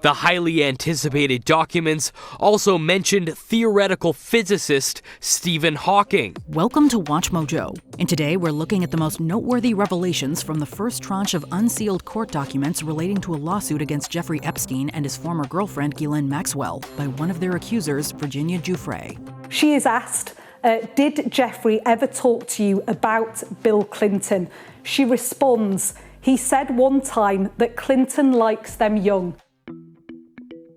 The highly anticipated documents also mentioned theoretical physicist Stephen Hawking. Welcome to WatchMojo, and today we're looking at the most noteworthy revelations from the first tranche of unsealed court documents relating to a lawsuit against Jeffrey Epstein and his former girlfriend Ghislaine Maxwell by one of their accusers, Virginia Giuffre. She is asked, did Jeffrey ever talk to you about Bill Clinton? She responds, he said one time that Clinton likes them young.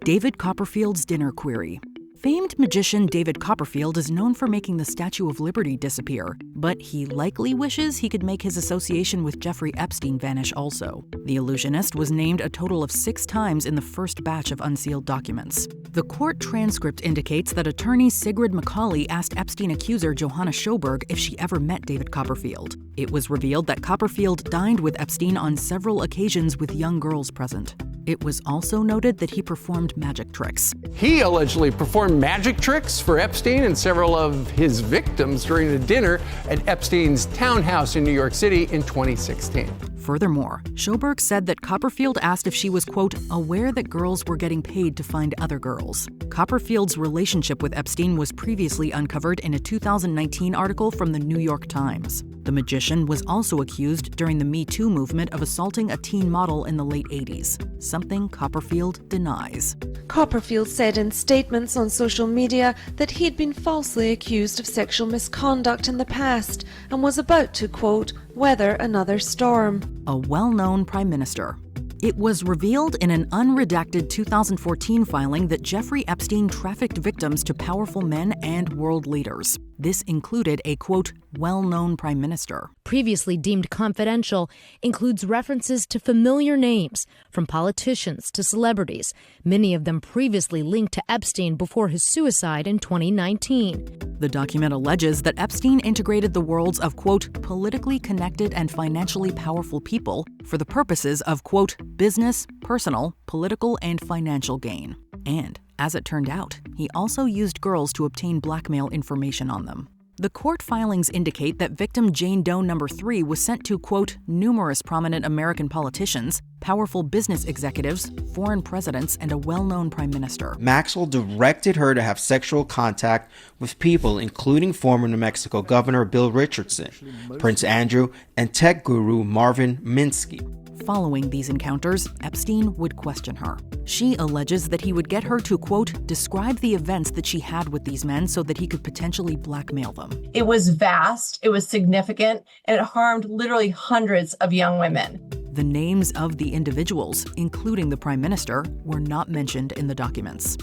David Copperfield's dinner query. Famed magician David Copperfield is known for making the Statue of Liberty disappear, but he likely wishes he could make his association with Jeffrey Epstein vanish also. The illusionist was named a total of 6 times in the first batch of unsealed documents. The court transcript indicates that attorney Sigrid Macaulay asked Epstein accuser Johanna Sjoberg if she ever met David Copperfield. It was revealed that Copperfield dined with Epstein on several occasions with young girls present. It was also noted that he performed magic tricks. He allegedly performed magic tricks for Epstein and several of his victims during a dinner at Epstein's townhouse in New York City in 2016. Furthermore, Sjoberg said that Copperfield asked if she was, quote, aware that girls were getting paid to find other girls. Copperfield's relationship with Epstein was previously uncovered in a 2019 article from the New York Times. The magician was also accused during the Me Too movement of assaulting a teen model in the late 80s, something Copperfield denies. Copperfield said in statements on social media that he'd been falsely accused of sexual misconduct in the past and was about to, quote, weather another storm. A well-known prime minister. It was revealed in an unredacted 2014 filing that Jeffrey Epstein trafficked victims to powerful men and world leaders. This included a, quote, well-known prime minister. Previously deemed confidential includes references to familiar names, from politicians to celebrities, many of them previously linked to Epstein before his suicide in 2019. The document alleges that Epstein integrated the worlds of, quote, politically connected and financially powerful people for the purposes of, quote, business, personal, political, and financial gain. And, as it turned out, he also used girls to obtain blackmail information on them. The court filings indicate that victim Jane Doe No. 3 was sent to, quote, numerous prominent American politicians, powerful business executives, foreign presidents, and a well-known prime minister. Maxwell directed her to have sexual contact with people including former New Mexico Governor Bill Richardson, Prince Andrew, and tech guru Marvin Minsky. Following these encounters, Epstein would question her. She alleges that he would get her to, quote, describe the events that she had with these men so that he could potentially blackmail them. It was vast, it was significant, and it harmed literally hundreds of young women. The names of the individuals, including the prime minister, were not mentioned in the documents.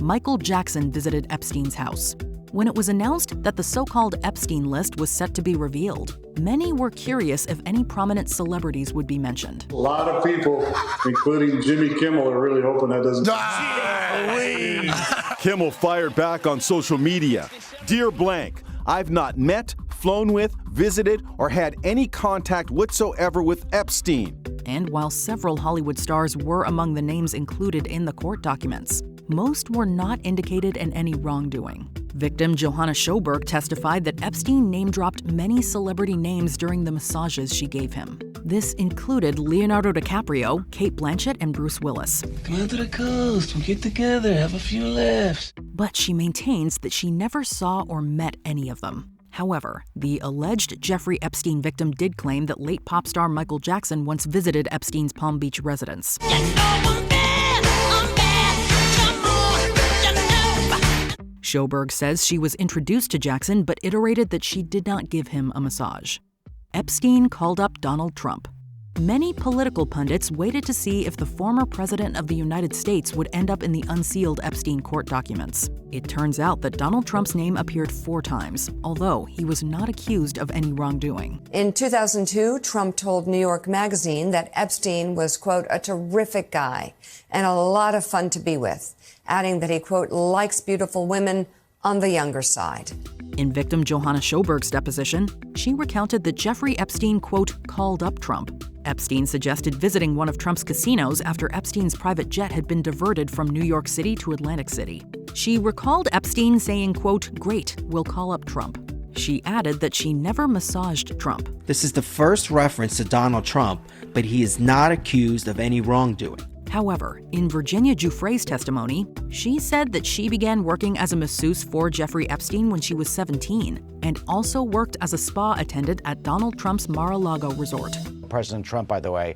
Michael Jackson visited Epstein's house. When it was announced that the so-called Epstein List was set to be revealed, many were curious if any prominent celebrities would be mentioned. A lot of people, including Jimmy Kimmel, are really hoping that doesn't. Kimmel fired back on social media. Dear blank, I've not met, flown with, visited, or had any contact whatsoever with Epstein. And while several Hollywood stars were among the names included in the court documents, most were not indicated in any wrongdoing. Victim Johanna Sjoberg testified that Epstein name-dropped many celebrity names during the massages she gave him. This included Leonardo DiCaprio, Cate Blanchett, and Bruce Willis. Come out to the coast, we'll get together, have a few laughs. But she maintains that she never saw or met any of them. However, the alleged Jeffrey Epstein victim did claim that late pop star Michael Jackson once visited Epstein's Palm Beach residence. Sjoberg says she was introduced to Jackson but iterated that she did not give him a massage. Epstein called up Donald Trump. Many political pundits waited to see if the former president of the United States would end up in the unsealed Epstein court documents. It turns out that Donald Trump's name appeared 4 times, although he was not accused of any wrongdoing. In 2002, Trump told New York Magazine that Epstein was, quote, a terrific guy and a lot of fun to be with, adding that he, quote, likes beautiful women on the younger side. In victim Johanna Sjoberg's deposition, she recounted that Jeffrey Epstein, quote, called up Trump. Epstein suggested visiting one of Trump's casinos after Epstein's private jet had been diverted from New York City to Atlantic City. She recalled Epstein saying, quote, great, we'll call up Trump. She added that she never massaged Trump. This is the first reference to Donald Trump, but he is not accused of any wrongdoing. However, in Virginia Giuffre's testimony, she said that she began working as a masseuse for Jeffrey Epstein when she was 17 and also worked as a spa attendant at Donald Trump's Mar-a-Lago resort. President Trump, by the way,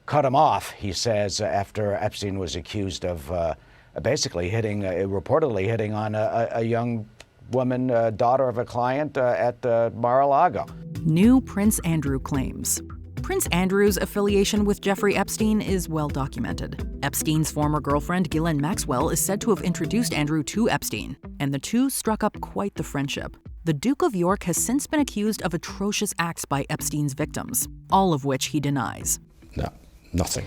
cut him off, he says, after Epstein was accused of basically reportedly hitting on a young woman, daughter of a client at Mar-a-Lago. New Prince Andrew claims. Prince Andrew's affiliation with Jeffrey Epstein is well documented. Epstein's former girlfriend, Ghislaine Maxwell, is said to have introduced Andrew to Epstein, and the two struck up quite the friendship. The Duke of York has since been accused of atrocious acts by Epstein's victims, all of which he denies. No, nothing.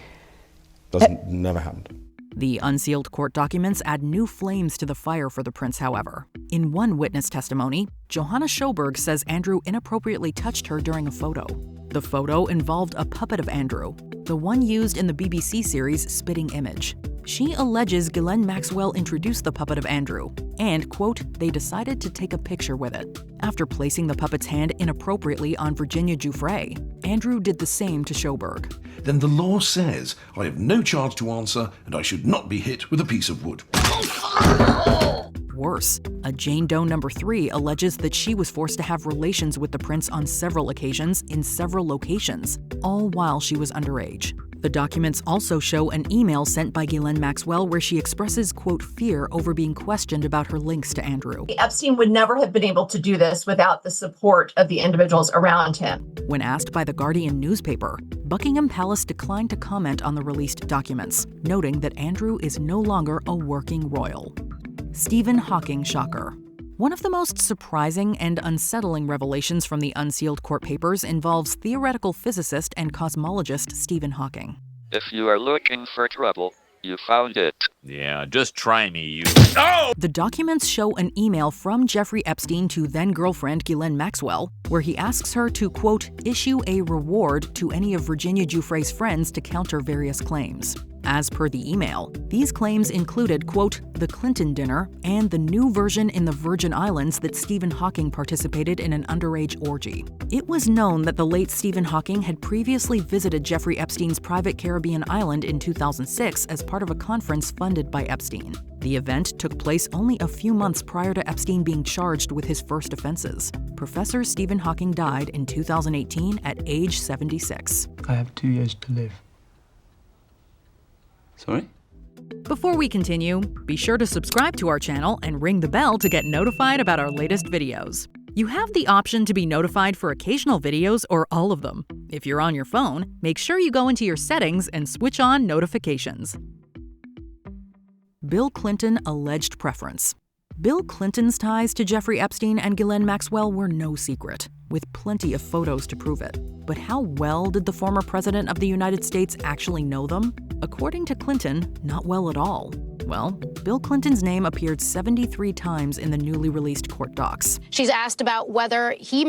Never happened. The unsealed court documents add new flames to the fire for the prince, however. In one witness testimony, Johanna Schoberg says Andrew inappropriately touched her during a photo. The photo involved a puppet of Andrew, the one used in the BBC series Spitting Image. She alleges Ghislaine Maxwell introduced the puppet of Andrew and, quote, they decided to take a picture with it. After placing the puppet's hand inappropriately on Virginia Giuffre, Andrew did the same to Schoberg. Then the law says I have no charge to answer and I should not be hit with a piece of wood. Worse, a Jane Doe No. 3 alleges that she was forced to have relations with the prince on several occasions in several locations, all while she was underage. The documents also show an email sent by Ghislaine Maxwell where she expresses, quote, fear over being questioned about her links to Andrew. Epstein would never have been able to do this without the support of the individuals around him. When asked by the Guardian newspaper, Buckingham Palace declined to comment on the released documents, noting that Andrew is no longer a working royal. Stephen Hawking shocker. One of the most surprising and unsettling revelations from the unsealed court papers involves theoretical physicist and cosmologist Stephen Hawking. If you are looking for trouble, you found it. Yeah, just try me, you. Oh! The documents show an email from Jeffrey Epstein to then-girlfriend Ghislaine Maxwell, where he asks her to, quote, issue a reward to any of Virginia Giuffre's friends to counter various claims. As per the email, these claims included, quote, the Clinton dinner and the new version in the Virgin Islands that Stephen Hawking participated in an underage orgy. It was known that the late Stephen Hawking had previously visited Jeffrey Epstein's private Caribbean island in 2006 as part of a conference funded by Epstein. The event took place only a few months prior to Epstein being charged with his first offenses. Professor Stephen Hawking died in 2018 at age 76. I have 2 years to live. Sorry? Before we continue, be sure to subscribe to our channel and ring the bell to get notified about our latest videos. You have the option to be notified for occasional videos or all of them. If you're on your phone, make sure you go into your settings and switch on notifications. Bill Clinton alleged preference. Bill Clinton's ties to Jeffrey Epstein and Ghislaine Maxwell were no secret, with plenty of photos to prove it. But how well did the former president of the United States actually know them? According to Clinton, not well at all. Well, Bill Clinton's name appeared 73 times in the newly released court docs. She's asked about whether he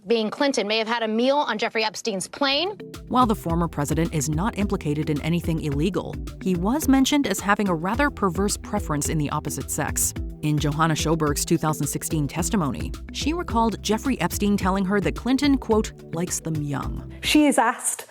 being Clinton, may have had a meal on Jeffrey Epstein's plane. While the former president is not implicated in anything illegal, he was mentioned as having a rather perverse preference in the opposite sex. In Johanna Schoberg's 2016 testimony, she recalled Jeffrey Epstein telling her that Clinton, quote, likes them young. She is asked,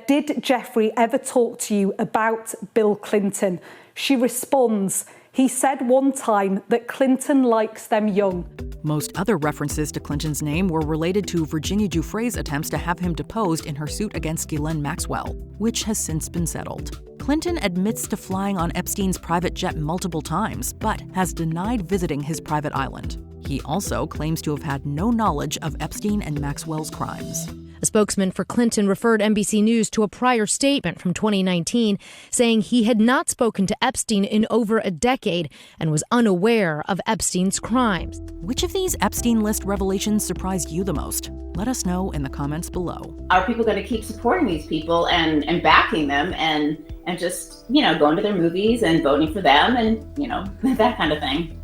did Jeffrey ever talk to you about Bill Clinton? She responds, he said one time that Clinton likes them young. Most other references to Clinton's name were related to Virginia Giuffre's attempts to have him deposed in her suit against Ghislaine Maxwell, which has since been settled. Clinton admits to flying on Epstein's private jet multiple times, but has denied visiting his private island. He also claims to have had no knowledge of Epstein and Maxwell's crimes. A spokesman for Clinton referred NBC News to a prior statement from 2019 saying he had not spoken to Epstein in over a decade and was unaware of Epstein's crimes. Which of these Epstein List revelations surprised you the most? Let us know in the comments below. Are people going to keep supporting these people and backing them and just, going to their movies and voting for them and, that kind of thing?